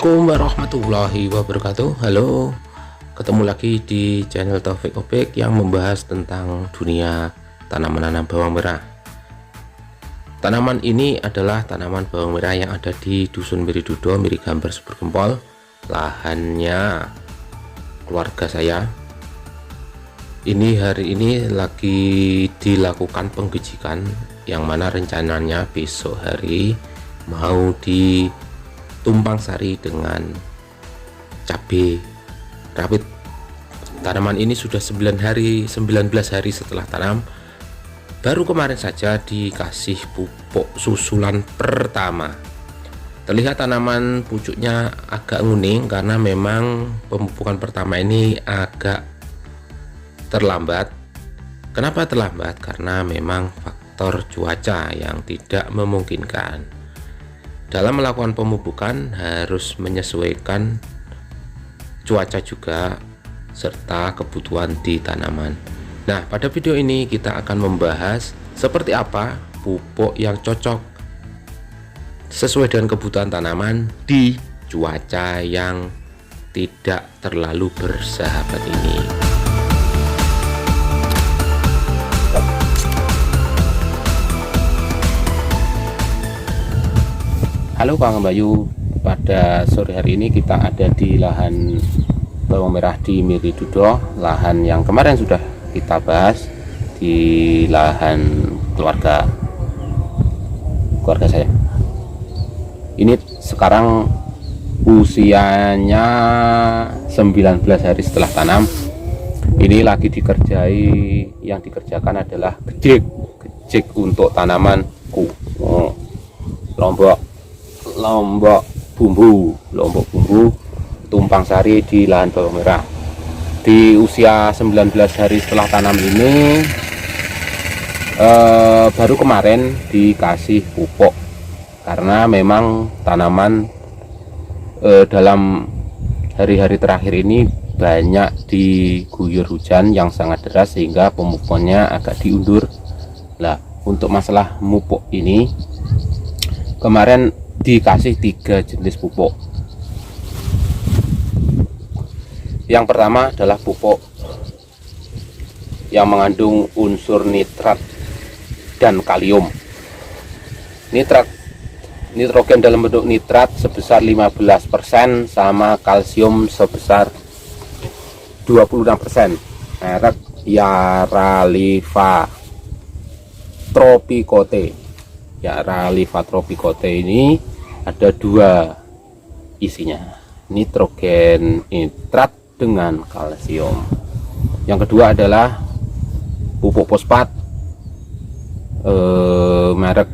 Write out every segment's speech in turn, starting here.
Assalamualaikum warahmatullahi wabarakatuh. Halo, ketemu lagi di channel Taufik Obek yang membahas tentang dunia tanaman bawang merah. Tanaman ini adalah tanaman bawang merah yang ada di Dusun Miridudo, mirip gambar subur gempol. Lahannya keluarga saya. Hari ini lagi dilakukan penggejikan, yang mana rencananya besok hari mau ditumpang sari dengan cabai rawit. Tanaman ini sudah 19 hari setelah tanam. Baru kemarin saja dikasih pupuk susulan pertama. Terlihat tanaman pucuknya agak nguning karena memang pemupukan pertama ini agak terlambat. Kenapa terlambat? Karena memang faktor cuaca yang tidak memungkinkan. Dalam melakukan pemupukan harus menyesuaikan cuaca juga serta kebutuhan di tanaman. Nah, pada video ini kita akan membahas seperti apa pupuk yang cocok sesuai dengan kebutuhan tanaman di cuaca yang tidak terlalu bersahabat ini. Halo Kang Bayu, pada sore hari ini kita ada di lahan bawang merah di Miridudo, lahan yang kemarin sudah kita bahas di lahan keluarga saya. Ini sekarang usianya 19 hari setelah tanam. Ini lagi dikerjai, yang dikerjakan adalah gejek untuk tanamanku. Lombok bumbu tumpang sari di lahan bawang merah. Di usia 19 hari setelah tanam ini baru kemarin dikasih pupuk, karena memang tanaman dalam hari-hari terakhir ini banyak diguyur hujan yang sangat deras sehingga pemupukannya agak diundur. Nah, untuk masalah mupuk ini kemarin dikasih 3 jenis pupuk. Yang pertama adalah pupuk yang mengandung unsur nitrat dan kalium. Nitrogen dalam bentuk nitrat sebesar 15% sama kalsium sebesar 26%. Merek Yarraliva Tropicote. Yarraliva Tropicote ini ada 2 isinya, nitrogen nitrat dengan kalsium. Yang kedua adalah pupuk fosfat merek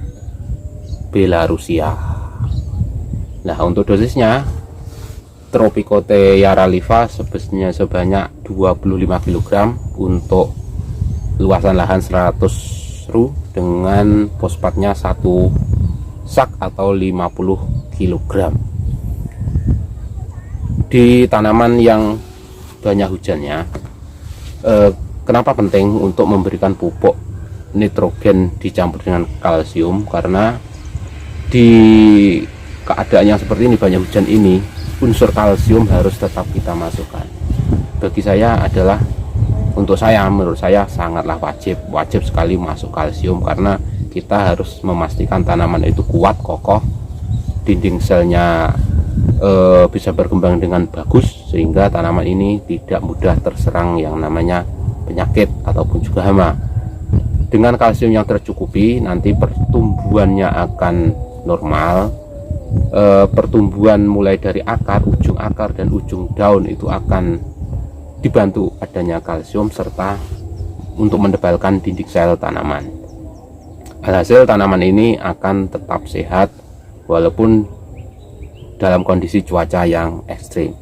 Belarusia. Nah, untuk dosisnya Tropicote Yarraliva sebesarnya sebanyak 25 kg untuk luasan lahan 100 ru dengan fosfatnya 1 sak atau 50 kg. Di tanaman yang banyak hujannya, kenapa penting untuk memberikan pupuk nitrogen dicampur dengan kalsium? Karena di keadaan yang seperti ini, banyak hujan ini, unsur kalsium harus tetap kita masukkan. Bagi saya adalah, menurut saya sangatlah wajib sekali masuk kalsium, karena kita harus memastikan tanaman itu kuat, kokoh, dinding selnya bisa berkembang dengan bagus, sehingga tanaman ini tidak mudah terserang yang namanya penyakit ataupun juga hama. Dengan kalsium yang tercukupi, nanti pertumbuhannya akan normal. Pertumbuhan mulai dari akar, ujung akar dan ujung daun itu akan dibantu adanya kalsium serta untuk mendebalkan dinding sel tanaman. Alhasil tanaman ini akan tetap sehat walaupun dalam kondisi cuaca yang ekstrim.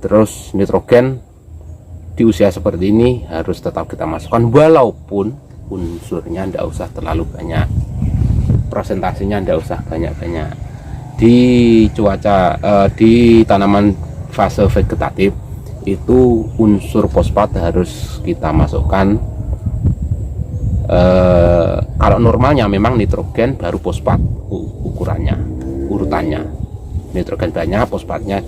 Terus nitrogen di usia seperti ini harus tetap kita masukkan, walaupun unsurnya tidak usah terlalu banyak, presentasinya tidak usah banyak-banyak. Di di tanaman fase vegetatif itu unsur fosfat harus kita masukkan. Kalau normalnya memang nitrogen baru fosfat urutannya. nitrogen banyak, fosfatnya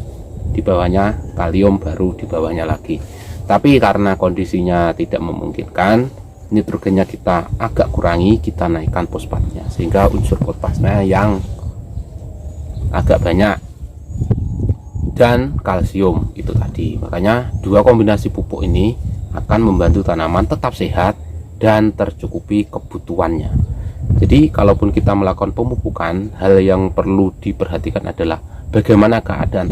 di bawahnya, kalium baru di bawahnya lagi. Tapi karena kondisinya tidak memungkinkan, nitrogennya kita agak kurangi, kita naikkan fosfatnya sehingga unsur fosfatnya yang agak banyak, dan kalsium itu tadi. Makanya dua kombinasi pupuk ini akan membantu tanaman tetap sehat dan tercukupi kebutuhannya. Jadi kalaupun kita melakukan pemupukan, hal yang perlu diperhatikan adalah bagaimana keadaan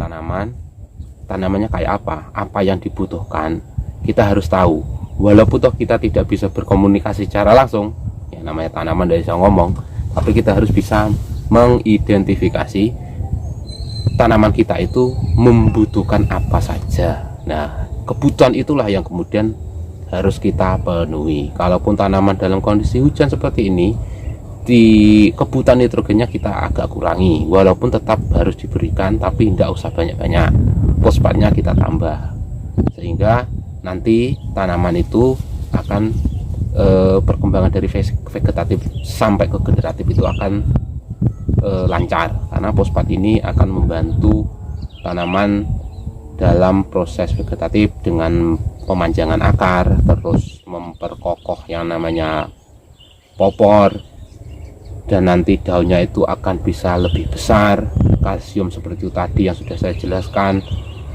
tanamannya kayak apa yang dibutuhkan. Kita harus tahu, walaupun toh kita tidak bisa berkomunikasi secara langsung, ya namanya tanaman dari bisa ngomong, tapi kita harus bisa mengidentifikasi tanaman kita itu membutuhkan apa saja. Nah, kebutuhan itulah yang kemudian harus kita penuhi. Kalaupun tanaman dalam kondisi hujan seperti ini, di kebutuhan nitrogennya kita agak kurangi, walaupun tetap harus diberikan, tapi tidak usah banyak-banyak. Fosfatnya kita tambah, sehingga nanti tanaman itu akan perkembangan dari vegetatif sampai ke generatif itu akan lancar, karena fosfat ini akan membantu tanaman dalam proses vegetatif dengan pemanjangan akar, terus memperkokoh yang namanya popor, dan nanti daunnya itu akan bisa lebih besar. Kalsium seperti itu tadi yang sudah saya jelaskan.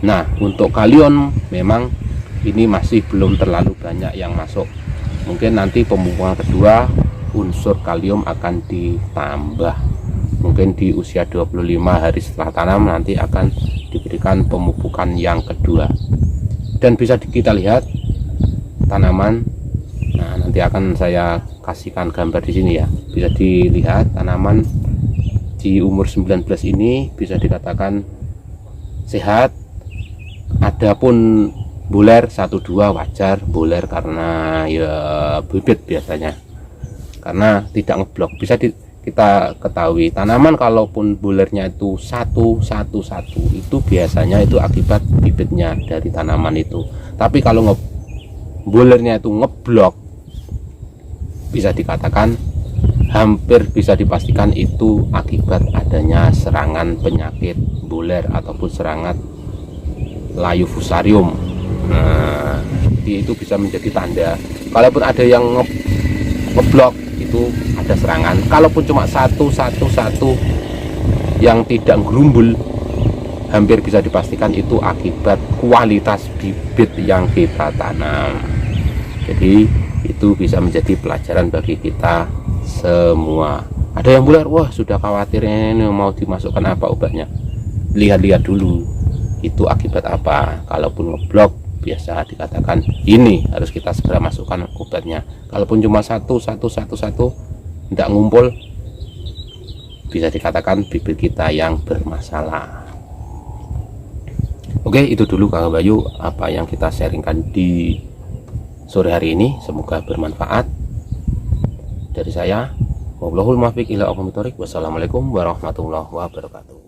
Nah, untuk kalium memang ini masih belum terlalu banyak yang masuk. Mungkin nanti pemupukan kedua unsur kalium akan ditambah. Mungkin di usia 25 hari setelah tanam nanti akan diberikan pemupukan yang kedua. Dan bisa kita lihat tanaman. Nah, nanti akan saya kasihkan gambar di sini ya. Bisa dilihat tanaman di umur 19 ini bisa dikatakan sehat. Adapun buler 1-2 wajar, buler karena ya bibit biasanya. Karena tidak ngeblok. Bisa kita ketahui tanaman kalaupun bulernya itu satu itu biasanya itu akibat bibitnya dari tanaman itu. Tapi kalau bulernya itu ngeblok, bisa dikatakan hampir bisa dipastikan itu akibat adanya serangan penyakit buler ataupun serangan layu fusarium. Nah, jadi itu bisa menjadi tanda kalaupun ada yang ngeblok itu ada serangan. Kalaupun cuma satu yang tidak gerumbul, hampir bisa dipastikan itu akibat kualitas bibit yang kita tanam. Jadi itu bisa menjadi pelajaran bagi kita semua. Ada yang bular, wah sudah khawatir ini mau dimasukkan apa obatnya. Lihat-lihat dulu itu akibat apa. Kalaupun ngeblok, biasa dikatakan ini harus kita segera masukkan obatnya. Kalaupun cuma satu tidak ngumpul, bisa dikatakan bibit kita yang bermasalah. Oke, itu dulu Kang Bayu apa yang kita sharingkan di sore hari ini. Semoga bermanfaat. Dari saya, wallahul muwaffiq ila aqwamit thoriq. Wassalamualaikum warahmatullahi wabarakatuh.